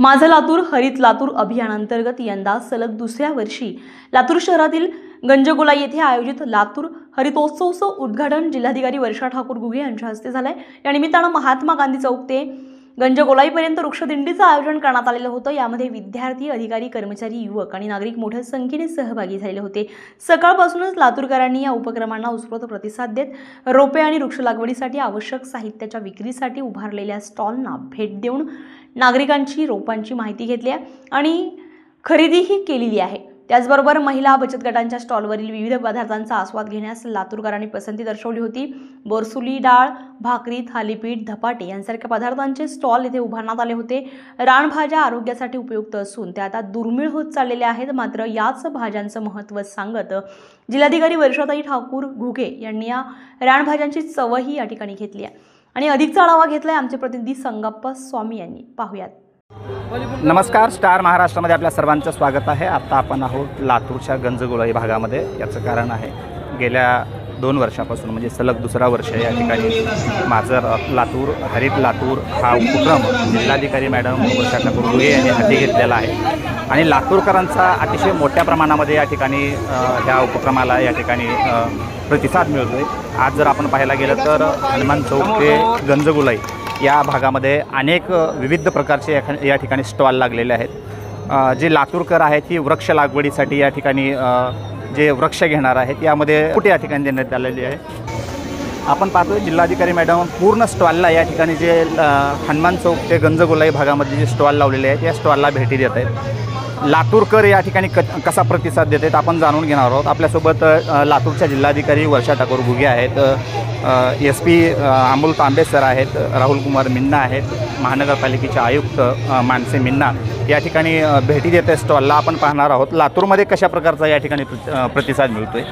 माझं लातूर हरित लातूर अभियानांतर्गत यंदा सलग दुसऱ्या वर्षी लातूर शहरातील गंजगोलाई येथे आयोजित लातूर हरितोत्सवचं उद्घाटन जिल्हाधिकारी वर्षा ठाकूर घुगे यांच्या हस्ते झालंय। या निमित्तानं महात्मा गांधी चौक ते गंजगोलाईपर्यंत वृक्षदिंडीचं आयोजन करण्यात आलेलं होतं। यामध्ये विद्यार्थी, अधिकारी, कर्मचारी, युवक आणि नागरिक मोठ्या संख्येने सहभागी झाले होते। सकाळपासूनच लातूरकरांनी या उपक्रमांना उत्स्फूर्त प्रतिसाद देत रोपे आणि वृक्ष लागवडीसाठी आवश्यक साहित्याच्या विक्रीसाठी उभारलेल्या स्टॉलना भेट देऊन नागरिकांची रोपांची माहिती घेतली आणि खरेदीही केलेली आहे। त्याचबरोबर महिला बचत गटांच्या स्टॉलवरील विविध पदार्थांचा आस्वाद घेण्यास लातूरकरांनी पसंती दर्शवली होती। बोरसुली डाळ, भाकरी, थालीपीठ, धपाटे यांसारख्या पदार्थांचे स्टॉल येथे उभारण्यात आले होते। रानभाज्या आरोग्यासाठी उपयुक्त असून त्या आता दुर्मिळ होत चाललेल्या आहेत। मात्र याच भाज्यांचं महत्त्व सांगत जिल्हाधिकारी वर्षाताई ठाकूर घुगे यांनी या रानभाज्यांची चवही या ठिकाणी घेतली आहे आणि अधिकचा आढावा घेतलाय आमचे प्रतिनिधी संगप्पा स्वामी यांनी। पाहूयात। नमस्कार, स्टार महाराष्ट्रामध्ये आपल्या सर्वांचं स्वागत आहे। आता आपण आहोत लातूरच्या गंजगोलाई भागामध्ये। याचं कारण आहे गेल्या 2 वर्षापासून म्हणजे सलग दुसरा वर्ष या ठिकाणी माझं लातूर हरित लातूर हा उपक्रम जिल्हाधिकारी मॅडम वर्षा ठाकूर घुगे यांनी हाती घेतलेला आहे आणि लातूरकरांचा अतिशय मोठ्या प्रमाणामध्ये या ठिकाणी ह्या उपक्रमाला या ठिकाणी प्रतिसाद मिळतोय। आज जर आपण पाहायला गेलं तर हनुमान चौक ते गंजगोलाई या भागामध्ये अनेक विविध प्रकारचे या ठिकाणी स्टॉल लागलेले आहेत। जे लातूरकर आहेत ती वृक्ष लागवडीसाठी या ठिकाणी जे वृक्ष घेणार आहेत यामध्ये कुठे या ठिकाणी देण्यात आलेली आहे। आपण पाहतोय जिल्हाधिकारी मॅडम पूर्ण स्टॉलला या ठिकाणी जे हनुमान चौक ते गंजगोलाई भागामध्ये जे स्टॉल लावलेले आहेत या स्टॉलला भेटी देत आहेत। लातूरकर या ठिकाणी कसा प्रतिसाद देत आहेत आपण जाणून घेणार आहोत। आपल्यासोबत लातूरच्या जिल्हाधिकारी वर्षा ठाकूर घुगे आहेत, SP अमोल तांबे सर आहेत, राहुल कुमार मिन्ना आहेत, महानगरपालिकेचे आयुक्त मानसी मिन्ना या ठिकाणी भेटी देत आहेत स्टॉलला। आपण पाहणार आहोत लातूरमध्ये कशा प्रकारचा या ठिकाणी प्रतिसाद मिळतोय।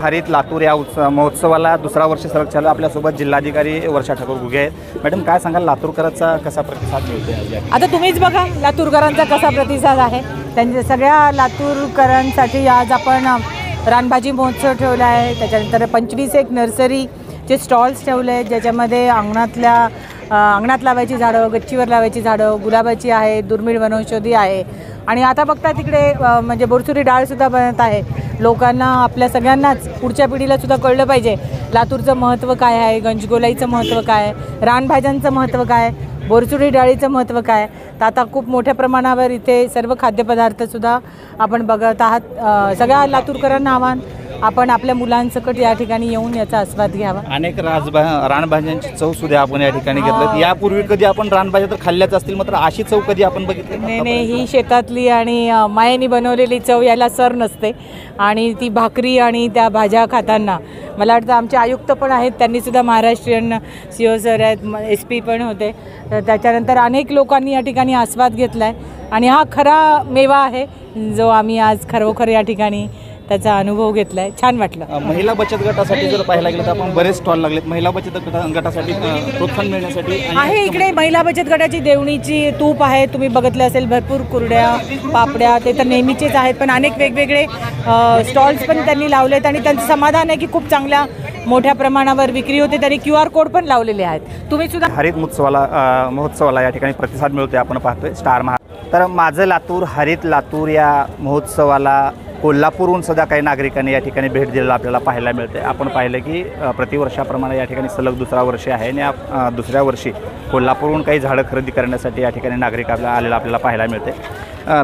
हरित लातूर या महोत्सवाला दुसरा वर्ष सलग चालू। आपल्यासोबत जिल्हाधिकारी वर्षा ठाकूर घुगे आहेत। मॅडम, काय सांगाल लातूरकरांचा कसा प्रतिसाद मिळतोय? आता तुम्हीच बघा लातूरकरांचा कसा प्रतिसाद आहे। त्यांच्या सगळ्या लातूरकरांसाठी आज आपण रानभाजी महोत्सव ठेवला आहे। त्याच्यानंतर 25 एक नर्सरीचे स्टॉल्स ठेवले आहेत ज्याच्यामध्ये अंगणात लावायची झाडं, गच्चीवर लावायची झाडं, गुलाबाची आहे, दुर्मिळ वनौषधी आहे आणि आता बघता तिकडे म्हणजे बोरसुरी डाळसुद्धा बनत आहे। लोकांना आपल्या सगळ्यांनाच पुढच्या पिढीलासुद्धा कळलं पाहिजे लातूरचं महत्त्व काय आहे, गंजगोलाईचं महत्त्व काय आहे, रानभाज्यांचं महत्त्व काय आहे, बोरसुरी डाळीचं महत्त्व काय। तर आता खूप मोठ्या प्रमाणावर इथे सर्व खाद्यपदार्थसुद्धा आपण बघत आहात। सगळ्या लातूरकरांना आव्हान, आपण आपल्या मुलांसकट या ठिकाणी येऊन याचा आस्वाद घ्यावा। अनेक रानभाज्यांची चव सुद्धा आपण या ठिकाणी घेतलं। यापूर्वी कधी आपण रानभाज्या तर खाल्ल्याच असतील, मात्र अशी चव कधी आपण बघितली नाही। ही शेतातली आणि मायेने बनवलेली चव याला सर नसते आणि ती भाकरी आणि त्या भाज्या खाताना मला वाटतं आमचे आयुक्त पण आहेत, त्यांनीसुद्धा महाराष्ट्रीयन CO सर आहेत, SP पण होते। तर त्याच्यानंतर अनेक लोकांनी या ठिकाणी आस्वाद घेतला आहे आणि हा खरा मेवा आहे जो आम्ही आज खरोखर या ठिकाणी त्याचा अनुभव घेतला आहे। छान वाटलं। महिला बचत गटासाठी जर पाहायला गेलं तर आपण बरेच स्टॉल लागलेत महिला बचत गटासाठी प्रोत्साहन मिळण्यासाठी आहे। इकडे महिला बचत गटाची देवणीची तूप आहे, तुम्ही बघितलं असेल, भरपूर कुरड्या, पापड्या ते तर नेहमीचेच आहेत, पण अनेक वेगवेगळे स्टॉल्स पण त्यांनी लावलेत आणि त्यांचं समाधान आहे की खूप चांगल्या मोठ्या प्रमाणावर विक्री होते। त्यांनी QR कोड पण लावलेले आहेत। तुम्ही सुद्धा हरित महोत्सवाला या ठिकाणी प्रतिसाद मिळतोय आपण पाहतोय स्टार तर माझं लातूर हरित लातूर या महोत्सवाला कोल्हापूरहून सुद्धा काही नागरिकांनी या ठिकाणी भेट दिलेला आपल्याला पाहायला मिळते। आपण पाहिलं की प्रतिवर्षाप्रमाणे या ठिकाणी सलग दुसरा वर्ष आहे आणि या दुसऱ्या वर्षी कोल्हापूरहून काही झाडं खरेदी करण्यासाठी या ठिकाणी नागरिक आपल्याला पाहायला मिळते।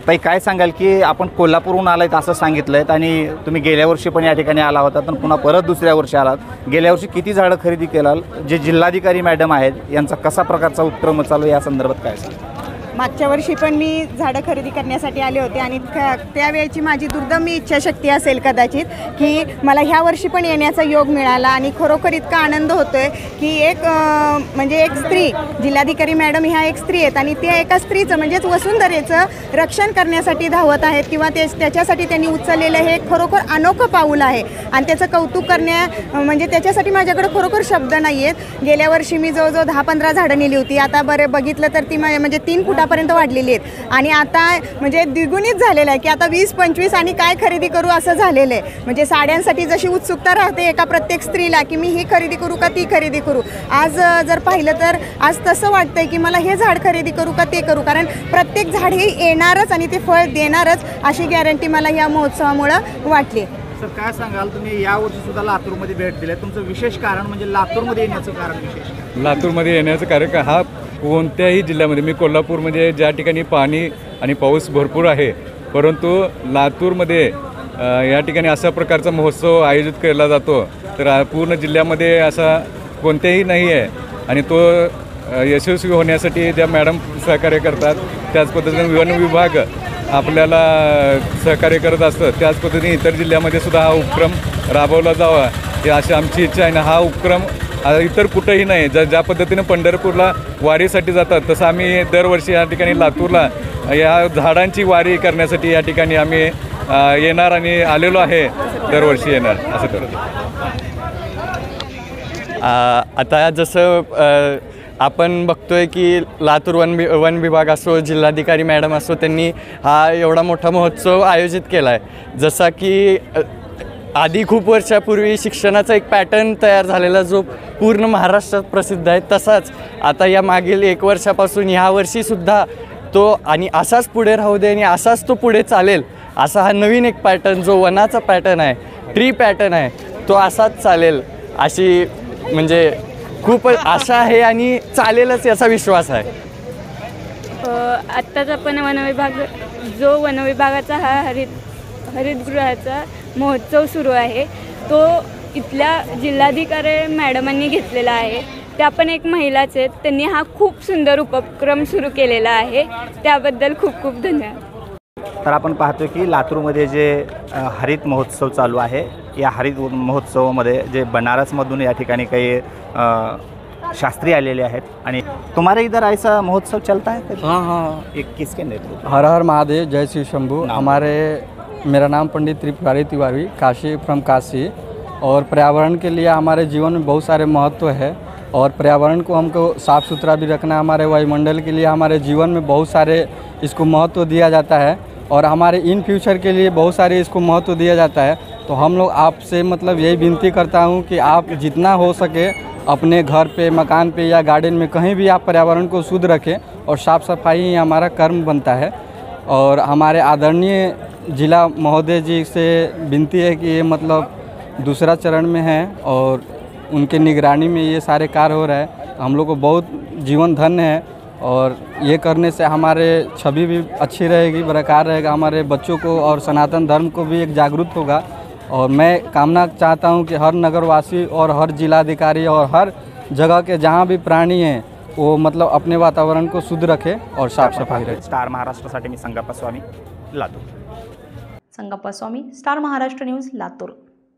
ताई, काय सांगाल की आपण कोल्हापूरहून आलात असं सांगितलं आहे आणि तुम्ही गेल्या वर्षी पण या ठिकाणी आला होता, तर पुन्हा परत दुसऱ्या वर्षी आलात। गेल्या वर्षी किती झाडं खरेदी केलाल? जे जिल्हाधिकारी मॅडम आहेत यांचा कसा प्रकारचा उपक्रम चालू या संदर्भात काय सांगाल? मागच्या वर्षी पण मी झाडं खरेदी करण्यासाठी आले होते आणि त्यावेळेची माझी दुर्दम इच्छाशक्ती असेल कदाचित की मला ह्या वर्षी पण येण्याचा योग मिळाला आणि खरोखर इतका आनंद होतोय की एक स्त्री, जिल्हाधिकारी मॅडम ह्या एक स्त्री आहेत आणि त्या एका स्त्रीचं म्हणजेच वसुंधरेचं रक्षण करण्यासाठी धावत आहेत किंवा त्याच्यासाठी त्यांनी उचललेलं हे खरोखर अनोखं पाऊल आहे आणि त्याचं कौतुक म्हणजे त्याच्यासाठी माझ्याकडे खरोखर शब्द नाही आहेत। गेल्या वर्षी मी जवळजवळ 10-15 झाडं नेली होती। आता बघितलं तर ती म्हणजे 3 फुटाची लाखापर्यंत वाढलेली आहेत आणि आता म्हणजे द्विगुणित झालेलं आहे की आता 20-25 आणि काय खरेदी करू असं झालेलं आहे. म्हणजे साड्यांसाठी जशी उत्सुकता राहते एका प्रत्येक स्त्रीला की मी ही खरेदी करू का ती खरेदी करू, आज जर पाहिलं तर आज तसं वाटतंय की मला हे झाड खरेदी करू का ते करू, कारण प्रत्येक झाड हे येणारच आणि ते फळ देणारच अशी गॅरंटी मला या महोत्सवामुळं वाटली. सर काय सांगाल, तुम्ही यावर्षी सुद्धा लातूरमध्ये भेट दिली, तुमचं विशेष कारण म्हणजे लातूरमध्ये येण्याचं कारण विशेष काय? लातूरमध्ये येण्याचं कारण का हा कोणत्याही जिल्ह्यामध्ये, मी कोल्हापूरमध्ये ज्या ठिकाणी पाणी आणि पाऊस भरपूर आहे, परंतु लातूरमध्ये या ठिकाणी अशा प्रकारचा महोत्सव आयोजित केला जातो तर पूर्ण जिल्ह्यामध्ये असा कोणत्याही नाही आहे. आणि तो यशस्वी होण्यासाठी ज्या मॅडम सहकार्य करतात, त्याच पद्धतीने वन विभाग आपल्याला सहकार्य करत असतं, त्याच पद्धतीने इतर जिल्ह्यामध्ये सुद्धा हा उपक्रम राबवला जावा ही अशी आमची इच्छा आहे. ना हा उपक्रम इतर कुठंही नाही. ज्या पद्धतीनं पंढरपूरला वारीसाठी जातात तसं आम्ही दरवर्षी या ठिकाणी लातूरला या झाडांची वारी करण्यासाठी या ठिकाणी आम्ही येणार आणि आलेलो आहे, दरवर्षी येणार असं करतो. आता जसं आपण बघतोय की लातूर वन विभाग असो, जिल्हाधिकारी मॅडम असो, त्यांनी हा एवढा मोठा महोत्सव आयोजित केला आहे. जसा की आधी खूप वर्षापूर्वी शिक्षणाचा एक पॅटर्न तयार झालेला जो पूर्ण महाराष्ट्रात प्रसिद्ध आहे, तसाच आता या मागील 1 वर्षापासून ह्या वर्षीसुद्धा तो आणि असाच पुढे राहू दे आणि असाच तो पुढे चालेल असा हा नवीन एक पॅटर्न जो वनाचा पॅटर्न आहे, ट्री पॅटर्न आहे, तो असाच चालेल अशी म्हणजे खूप आशा आहे आणि चालेलच याचा विश्वास आहे. आत्ताच आपण वनविभागाचा हा हरितगृहाचा महोत्सव सुरू आहे, तो इथल्या जिल्हाधिकारी मॅडमांनी घेतलेला आहे. त्या पण एक महिलाच आहेत, त्यांनी हा खूप सुंदर उपक्रम सुरू केलेला आहे, त्याबद्दल खूप खूप धन्यवाद. तर आपण पाहतो की लातूरमध्ये जे हरित महोत्सव चालू आहे, या हरित महोत्सवामध्ये जे बनारसमधून या ठिकाणी काही शास्त्री आलेले आहेत. आणि तुम्हारे इधर ऐसा महोत्सव चलता है? हाँ हाँ, एक किसके नेतृत्व? हर हर महादेव, जय शिव शंभू. मेरा नाम पंडित त्रिपुरारी तिवारी, काशी फ्रॉम काशी. और पर्यावरण के लिए हमारे जीवन में बहुत सारे महत्व है और पर्यावरण को हमको साफ़ सुथरा भी रखना, हमारे वायुमंडल के लिए हमारे जीवन में बहुत सारे इसको महत्व दिया जाता है और हमारे इन फ्यूचर के लिए बहुत सारे इसको महत्व दिया जाता है. तो हम लोग आपसे मतलब यही विनती करता हूँ कि आप जितना हो सके अपने घर पे, मकान पे या गार्डन में कहीं भी आप पर्यावरण को शुद्ध रखें और साफ़ सफाई ही हमारा कर्म बनता है. और हमारे आदरणीय जिला महोदय जी से विनती है कि ये मतलब दूसरा चरण में है और उनके निगरानी में ये सारे कार्य हो रहा है. हम लोग को बहुत जीवन धन्य है और ये करने से हमारे छवि भी अच्छी रहेगी, बरकरार रहेगा, हमारे बच्चों को और सनातन धर्म को भी एक जागरूक होगा. और मैं कामना चाहता हूँ कि हर नगरवासी और हर जिलाधिकारी और हर जगह के जहाँ भी प्राणी हैं वो मतलब अपने वातावरण को शुद्ध रखे और साफ सफाई रखे. स्टार महाराष्ट्रासाठी मी संगप्पा स्वामी, लातूर. संगप्पा स्वामी, स्टार महाराष्ट्र न्यूज, लातूर.